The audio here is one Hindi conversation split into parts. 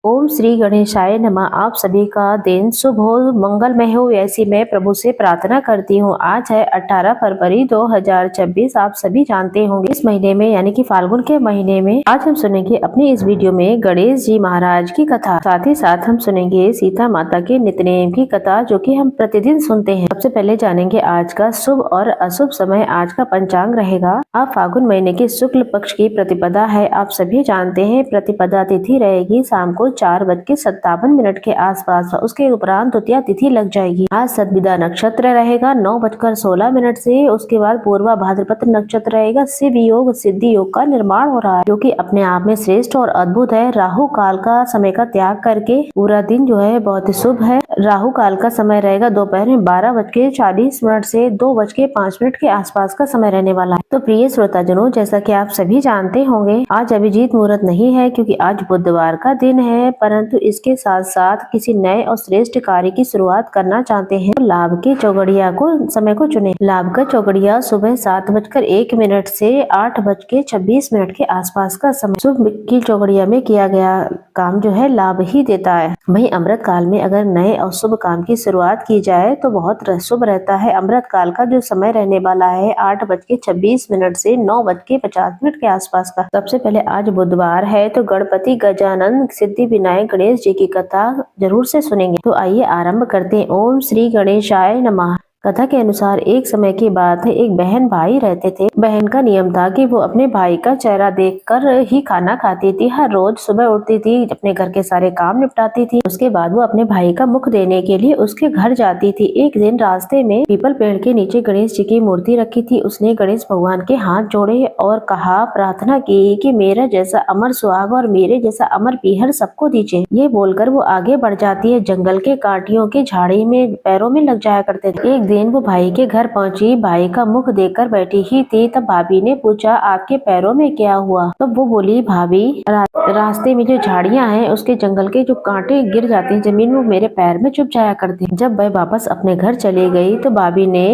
ओम श्री गणेशाय नमः। आप सभी का दिन शुभ हो, मंगलमय हो, ऐसी मैं प्रभु से प्रार्थना करती हूँ। आज है 18 फरवरी 2026। आप सभी जानते होंगे इस महीने में यानी कि फाल्गुन के महीने में आज हम सुनेंगे अपनी इस वीडियो में गणेश जी महाराज की कथा। साथ ही साथ हम सुनेंगे सीता माता के नित्यनेम की कथा, जो कि हम प्रतिदिन सुनते हैं। सबसे पहले जानेंगे आज का शुभ और अशुभ समय। आज का पंचांग रहेगा। आप फाल्गुन महीने के शुक्ल पक्ष की प्रतिपदा है। आप सभी जानते हैं प्रतिपदा तिथि रहेगी शाम को 4:57 के आसपास। उसके उपरांत द्वितीया तिथि लग जाएगी। आज सदविदा नक्षत्र रहेगा 9:16 से। उसके बाद पूर्वा भाद्रपद नक्षत्र रहेगा। शिव योग सिद्धि योग का निर्माण हो रहा है, जो कि अपने आप में श्रेष्ठ और अद्भुत है। राहु काल का समय का त्याग करके पूरा दिन जो है बहुत ही शुभ है। राहु काल का समय रहेगा दोपहर में 12:40 से 2:05 के आसपास का समय रहने वाला है। तो प्रिय श्रोताजनों, जैसा कि आप सभी जानते होंगे, आज अभिजीत मुहूर्त नहीं है क्योंकि आज बुधवार का दिन है, परंतु इसके साथ साथ किसी नए और श्रेष्ठ कार्य की शुरुआत करना चाहते हैं तो लाभ के चौगड़िया को समय को चुने। लाभ का चौगड़िया सुबह 7:01 से 8:26 के आसपास का समय। शुभ की चौगड़िया में किया गया काम जो है लाभ ही देता है। वहीं अमृत काल में अगर नए और शुभ काम की शुरुआत की जाए तो बहुत शुभ रहता है। अमृत काल का जो समय रहने वाला है 8:26 से 9:50 के आसपास का। सबसे पहले आज बुधवार है तो गणपति गजानन सिद्धि विनायक गणेश जी की कथा जरूर से सुनेंगे। तो आइए आरंभ करते हैं। ओम श्री गणेशाय नमः। कथा के अनुसार एक समय की बात है, एक बहन भाई रहते थे। बहन का नियम था कि वो अपने भाई का चेहरा देखकर ही खाना खाती थी। हर रोज सुबह उठती थी, अपने घर के सारे काम निपटाती थी। उसके बाद वो अपने भाई का मुख देने के लिए उसके घर जाती थी। एक दिन रास्ते में पीपल पेड़ के नीचे गणेश जी की मूर्ति रखी थी। उसने गणेश भगवान के हाथ जोड़े और कहा, प्रार्थना की कि मेरा जैसा अमर सुहाग और मेरे जैसा अमर पीहर सबको दीजिए। ये बोलकर वो आगे बढ़ जाती है। जंगल के कांटियों की झाड़ी में पैरों में लग जाया करते थे। एक दिन वो भाई के घर पहुंची। भाई का मुख देखकर बैठी ही थी, तब भाभी ने पूछा, आपके पैरों में क्या हुआ? तब वो बोली, भाभी रास्ते में जो झाड़ियां हैं उसके जंगल के जो कांटे गिर जाते हैं जमीन, वो मेरे पैर में चुभ जाया करते हैं। जब वह वापस अपने घर चली गई तो भाभी ने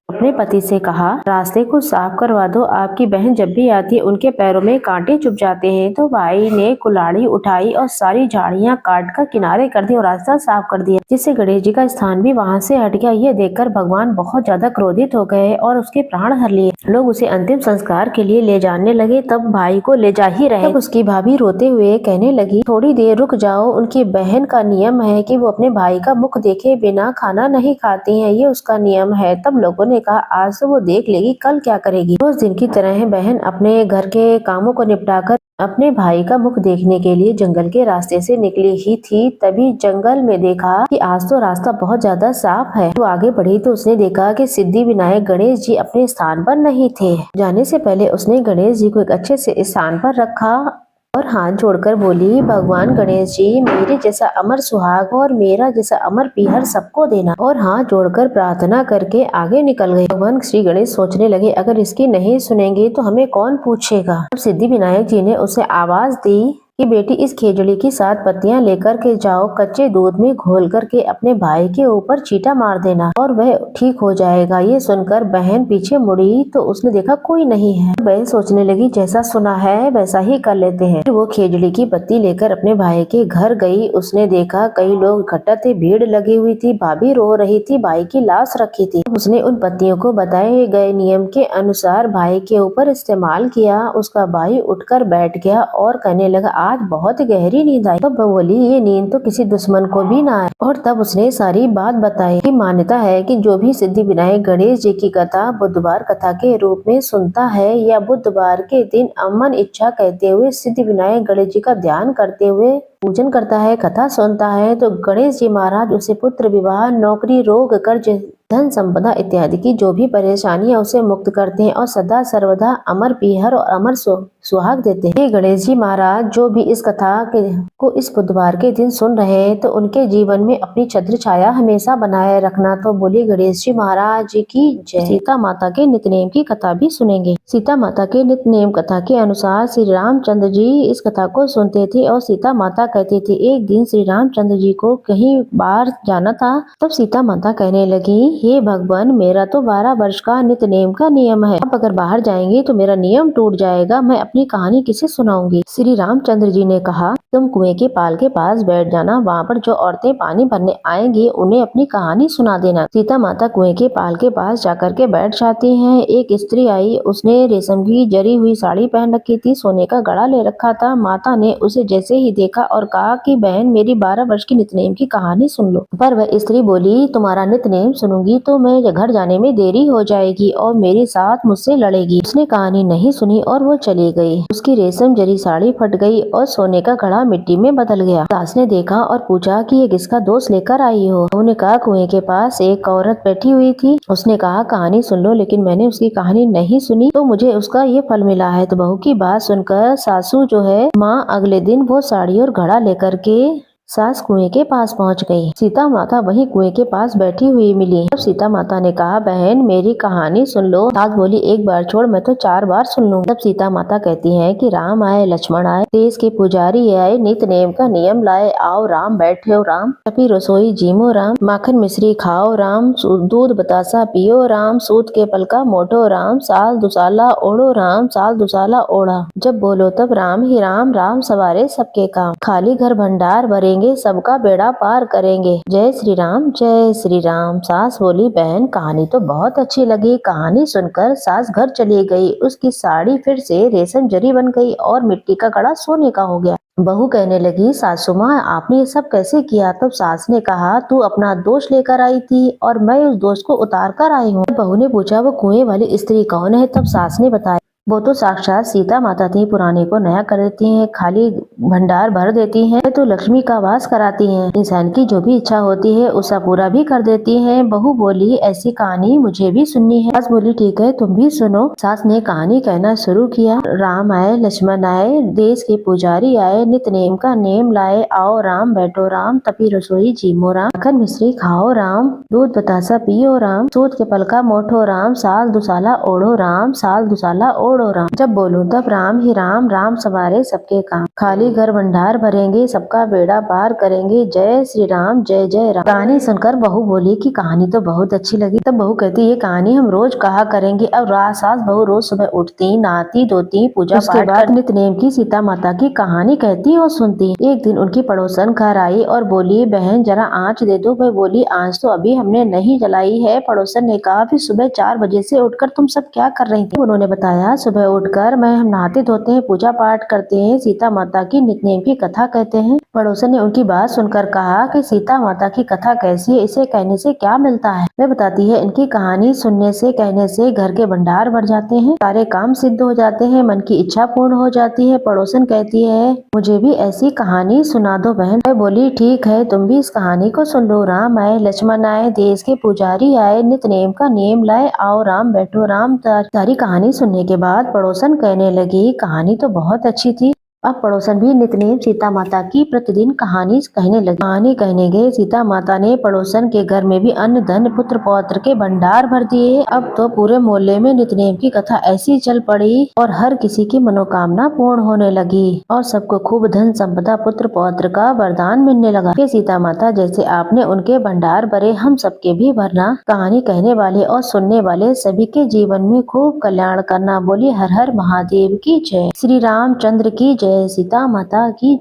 अपने पति से कहा, रास्ते को साफ करवा दो। आपकी बहन जब भी आती है उनके पैरों में कांटे चुभ जाते हैं। तो भाई ने कुल्हाड़ी उठाई और सारी झाड़ियां काट कर किनारे कर दी और रास्ता साफ कर दिया, जिससे गणेश जी का स्थान भी वहां से हट गया। ये देखकर भगवान बहुत ज्यादा क्रोधित हो गए और उसके प्राण हर लिए। लोग उसे अंतिम संस्कार के लिए ले जाने लगे। तब भाई को ले जा ही रहे, तब उसकी भाभी रोते हुए कहने लगी, थोड़ी देर रुक जाओ। उनकी बहन का नियम है कि वो अपने भाई का मुख देखे बिना खाना नहीं खाती है, ये उसका नियम है। तब लोगों ने कहा, आज तो वो देख लेगी, कल क्या करेगी। रोज दिन की तरह बहन अपने घर के कामों को निपटाकर अपने भाई का मुख देखने के लिए जंगल के रास्ते से निकली ही थी। तभी जंगल में देखा कि आज तो रास्ता बहुत ज्यादा साफ है। वो आगे बढ़ी तो उसने देखा कि सिद्धि विनायक गणेश जी अपने स्थान पर नहीं थे। जाने से पहले उसने गणेश जी को एक अच्छे से स्थान पर रखा और हाथ जोड़कर बोली, भगवान गणेश जी, मेरे जैसा अमर सुहाग और मेरा जैसा अमर पीहर सबको देना। और हाथ जोड़कर प्रार्थना करके आगे निकल गए। भगवान श्री गणेश सोचने लगे, अगर इसकी नहीं सुनेंगे तो हमें कौन पूछेगा। तब सिद्धि विनायक जी ने उसे आवाज दी कि बेटी, इस खेजड़ी की 7 पत्तियां लेकर के जाओ, कच्चे दूध में घोल करके अपने भाई के ऊपर चींटा मार देना और वह ठीक हो जाएगा। ये सुनकर बहन पीछे मुड़ी तो उसने देखा कोई नहीं है। बहन सोचने लगी, जैसा सुना है वैसा ही कर लेते हैं। वो खेजड़ी की पत्ती लेकर अपने भाई के घर गई। उसने देखा कई लोग इकट्ठा थे, भीड़ लगी हुई थी। भाभी रो रही थी, भाई की लाश रखी थी। उसने उन पत्तियों को बताए गए नियम के अनुसार भाई के ऊपर इस्तेमाल किया। उसका भाई उठकर बैठ गया और कहने लगा, आज बहुत गहरी नींद आई। तब बोली, ये नींद तो किसी दुश्मन को भी ना आए। और तब उसने सारी बात बताई कि मान्यता है कि जो भी सिद्धि विनायक गणेश जी की कथा बुधवार कथा के रूप में सुनता है या बुधवार के दिन अमन इच्छा कहते हुए सिद्धि विनायक गणेश जी का ध्यान करते हुए पूजन करता है, कथा सुनता है, तो गणेश जी महाराज उसे पुत्र विवाह, नौकरी, रोग, कर्ज, धन संपदा इत्यादि की जो भी परेशानियां उसे मुक्त करते हैं और सदा सर्वदा अमर पीहर और अमर सुहाग देते हैं। गणेश जी महाराज जो भी इस कथा को इस बुधवार के दिन सुन रहे हैं तो उनके जीवन में अपनी छत्र छाया हमेशा बनाए रखना। तो बोलिए गणेश जी महाराज की जय। सीता माता के नित्यनेम की कथा भी सुनेंगे। सीता माता के नित्यनेम कथा के अनुसार श्री रामचंद्र जी इस कथा को सुनते थे और सीता माता कहती थी, एक दिन श्री रामचंद्र जी को कहीं बाहर जाना था। तब सीता माता कहने लगी, हे भगवान, मेरा तो 12 वर्ष का नित्यनेम का नियम है। अब अगर बाहर जाएंगे तो मेरा नियम टूट जाएगा। मैं अपनी कहानी किसे सुनाऊंगी। श्री रामचंद्र जी ने कहा, तुम कुएं के पाल के पास बैठ जाना, वहाँ पर जो औरतें पानी भरने आएंगी उन्हें अपनी कहानी सुना देना। सीता माता कुएं के पाल के पास जाकर के बैठ जाती हैं। एक स्त्री आई, उसने रेशम की जरी हुई साड़ी पहन रखी थी, सोने का गड़ा ले रखा था। माता ने उसे जैसे ही देखा और कहा कि बहन, मेरी 12 वर्ष की नितनेम की कहानी सुन लो। पर वह स्त्री बोली, तुम्हारा नितनेम सुनूंगी तो मैं घर जाने में देरी हो जाएगी और मेरे साथ मुझसे लड़ेगी। उसने कहानी नहीं सुनी और वो चली गई। उसकी रेशम जरी साड़ी फट गई और सोने का घड़ा मिट्टी में बदल गया। सास ने देखा और पूछा कि ये किसका दोष लेकर आई हो। उन्होंने कहा, कुएं के पास एक औरत बैठी हुई थी, उसने कहा कहानी सुन लो, लेकिन मैंने उसकी कहानी नहीं सुनी तो मुझे उसका ये फल मिला है। तो बहू की बात सुनकर सासू जो है माँ, अगले दिन वो साड़ी और घड़ा लेकर के सास कुएं के पास पहुंच गई। सीता माता वहीं कुएं के पास बैठी हुई मिली। तब सीता माता ने कहा, बहन मेरी कहानी सुन लो। सास बोली, एक बार छोड़, मैं तो 4 बार सुन लूं। तब सीता माता कहती हैं कि राम आए, लक्ष्मण आए, देश के पुजारी आए, नित नेम का नियम लाए, आओ राम बैठे राम, तपी रसोई जीमो राम, माखन मिश्री खाओ राम, दूध बतासा पियो राम, सूत के पलका मोटो राम, साल दुसाला ओढ़ो राम, साल दुसाला ओढ़ा। जब बोलो तब राम ही राम, राम सवारे सबके काम, खाली घर भंडार भरेंगे, सबका बेड़ा पार करेंगे, जय श्री राम जय श्री राम। सास बोली, बहन काहानी तो बहुत अच्छी लगी। कहानी सुनकर सास घर चली गई। उसकी साड़ी फिर से रेशम जरी बन गई और मिट्टी का घड़ा सोने का हो गया। बहू कहने लगी, सासू माँ आपने ये सब कैसे किया। तब सास ने कहा, तू अपना दोष लेकर आई थी और मैं उस दोष को उतार कर आई हूँ। बहू ने पूछा, वो कुएं वाली स्त्री कौन है। तब सास ने बताया, वो तो साक्षात सीता माता थी। पुराने को नया कर देती हैं, खाली भंडार भर देती हैं, तो लक्ष्मी का वास कराती हैं, इंसान की जो भी इच्छा होती है उसका पूरा भी कर देती हैं। बहू बोली, ऐसी कहानी मुझे भी सुननी है। सास बोली, ठीक है तुम भी सुनो। सास ने कहानी कहना शुरू किया। राम आए, लक्ष्मण आए, देश के पुजारी आए, नित नेम का नेम लाए, आओ राम बैठो राम, तपी रसोई जीमो राम, माखन मिश्री खाओ राम, दूध बतासा पियो राम, सूत के पलका मोठो राम, साल दुसाला ओढ़ो राम, साल दुसाला ओढ़ो राम। जब बोलूं तब राम ही राम, राम सवारे सबके काम, खाली घर भंडार भरेंगे, सबका बेड़ा पार करेंगे, जय श्री राम जय जय राम। कहानी सुनकर बहू बोली कि कहानी तो बहुत अच्छी लगी। तब बहू कहती, ये कहानी हम रोज कहा करेंगे। अब सास बहू रोज सुबह उठती, नहाती धोती, पूजा पाठ के बाद नित नेम की सीता माता की कहानी कहती और सुनती। एक दिन उनकी पड़ोसन घर आई और बोली, बहन जरा आँच दे दो। वह बोली, आँच तो अभी हमने नहीं जलाई है। पड़ोसन ने कहा, फिर सुबह 4 बजे से उठकर तुम सब क्या कर रही थी। उन्होंने बताया, सुबह उठकर हम नहाते धोते हैं, पूजा पाठ करते हैं, सीता माता की नितनेम की कथा कहते हैं। पड़ोसन ने उनकी बात सुनकर कहा कि सीता माता की कथा कैसी है, इसे कहने से क्या मिलता है। वह बताती है, इनकी कहानी सुनने से कहने से घर के भंडार भर जाते हैं, सारे काम सिद्ध हो जाते हैं, मन की इच्छा पूर्ण हो जाती है। पड़ोसन कहती है, मुझे भी ऐसी कहानी सुना दो बहन। मैं बोली, ठीक है तुम भी इस कहानी को सुन लो। राम आए, लक्ष्मण आए, देश के पुजारी आए, नित नेम का नियम लाए, आओ राम बैठो राम। सारी कहानी सुनने के बाद पड़ोसन कहने लगी, कहानी तो बहुत अच्छी थी। अब पड़ोसन भी नितनेम सीता माता की प्रतिदिन कहानी कहने लगी। कहानी कहने गए, सीता माता ने पड़ोसन के घर में भी अन्न धन पुत्र पौत्र के भंडार भर दिए। अब तो पूरे मोहल्ले में नितनेम की कथा ऐसी चल पड़ी और हर किसी की मनोकामना पूर्ण होने लगी और सबको खूब धन संपदा पुत्र पौत्र का वरदान मिलने लगा। कि सीता माता जैसे आपने उनके भंडार भरे, हम सबके भी भरना। कहानी कहने वाले और सुनने वाले सभी के जीवन में खूब कल्याण करना। बोली हर हर महादेव की जय, श्री रामचंद्र की जय, सीता माता की जय।